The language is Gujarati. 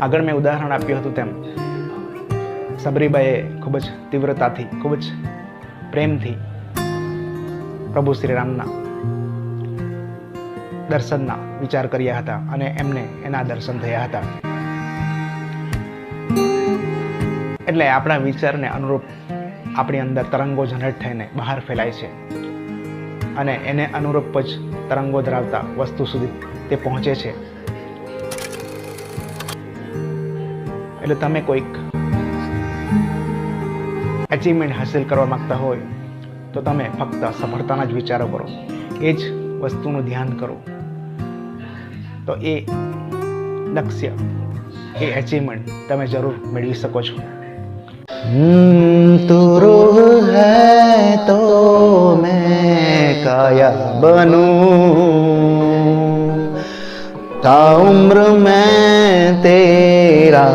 આગળ મેં ઉદાહરણ આપ્યું હતું તેમ સબરીબાઈએ ખૂબ જ તીવ્રતાથી, ખૂબ જ પ્રેમથી પ્રભુ શ્રી રામના દર્શનના વિચાર કર્યા હતા અને એમને એના દર્શન થયા હતા. એટલે આપણા વિચારને અનુરૂપ આપણી અંદર તરંગો જનરેટ થઈને બહાર ફેલાય છે અને એને અનુરૂપ જ તરંગો ધરાવતા વસ્તુ સુધી તે પહોંચે છે. એટલે તમે કોઈક અચીવમેન્ટ હાંસિલ કરવા માંગતા હોય તો તમે ફક્ત સફળતાના જ વિચારો કરો, એ જ વસ્તુનું ધ્યાન કરો, તો એ લક્ષ્ય, એ અચીવમેન્ટ તમે જરૂર મેળવી શકો છો. तू रूह है तो मैं काया बनूं, ता उम्र मैं तेरी